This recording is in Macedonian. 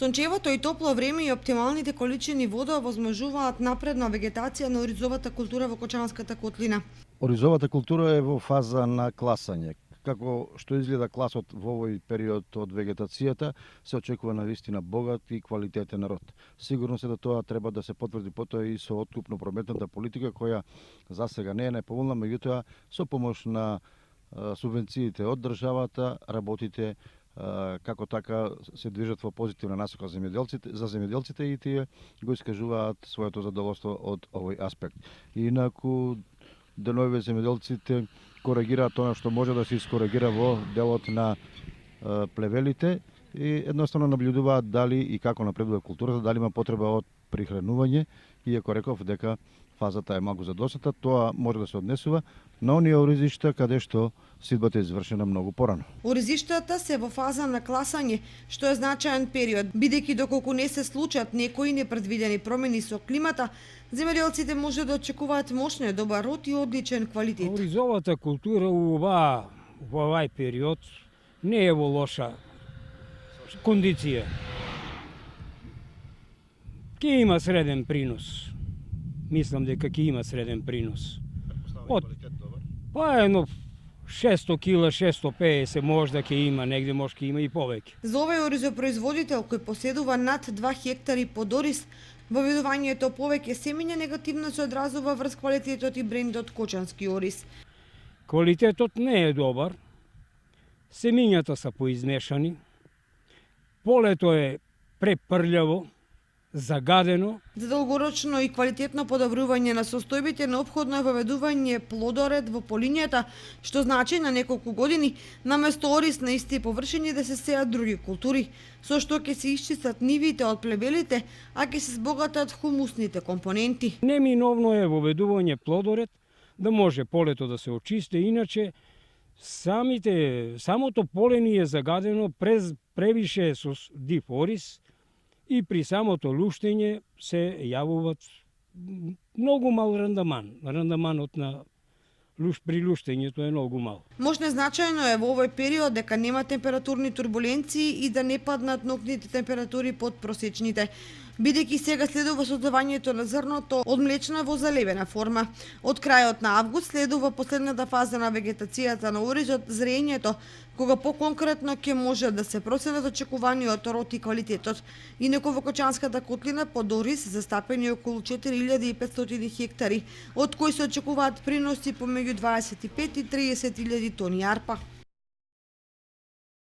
Сончевото и топло време и оптималните количини вода овозможуваат напредна вегетација на оризовата култура во Кочанската котлина. Оризовата култура е во фаза на класање. Како што изгледа класот во овој период од вегетацијата, се очекува навистина богат и квалитетен род. Сигурно се да тоа треба да се потврди потоа и со откупно-прометната политика, која за сега не е најповолна, меѓутоа со помош на субвенциите од државата, работите како така се движат во позитивна насока за земјоделците и тие го искажуваат своето задоволство од овој аспект. Инаку деновиве земјоделците коригираат тоа што може да се искоригира во делот на плевелите и едноставно наблюдуваат дали и како напредува културата, дали има потреба од прихранување, иако реков дека фазата е малку задосата, тоа може да се однесува на оние оризишта каде што сидбата е извршена многу порано. Оризиштата се во фаза на класање, што е значаен период, бидејќи доколку не се случат некои непредвидени промени со климата, земјоделците може да очекуваат мощен, добар род и одличен квалитет. Оризовата култура во овај период не е во лоша кондиција. Ке има среден принос. Мислам дека ќе има среден принос. Едно 600 кила, 650 може да ќе има, негде може ќе има и повеќе. За овој оризопроизводител кој поседува над 2 хектари под ориз, воведувањето повеќе семења негативно се одразува врз квалитетот и брендот Кочански ориз. Квалитетот не е добар, семењата се поизмешани, полето е препрљаво, загадено. За долгорочно и квалитетно подобрување на состојбите неопходно е воведување плодоред во полињата, што значи на неколку години наместо ориз на исти површини да се сеат други култури, со што ќе се исчистат нивите од плевелите, а ќе се збогатат хумусните компоненти. Неминовно е воведување плодоред да може полето да се очисти, иначе самото поле ни е загадено превише со див ориз, и при самото луштење се јавуваат многу мал рандаман. Рандаманот при луштењето е многу мал. Можно значајно е во овој период дека нема температурни турбуленции и да не паднат ноќните температури под просечните, бидејќи сега следува создавањето на зрното од млечна во залевена форма. Од крајот на август следува последната фаза на вегетацијата на оризот, зрењето, кога поконкретно ќе може да се проценат очекуваниот род и квалитетот. Инаку во Кочанската котлина под ориз застапени околу 4500 хектари, од кои се очекуваат приноси помеѓу 25 и 30 000 тони јарпа.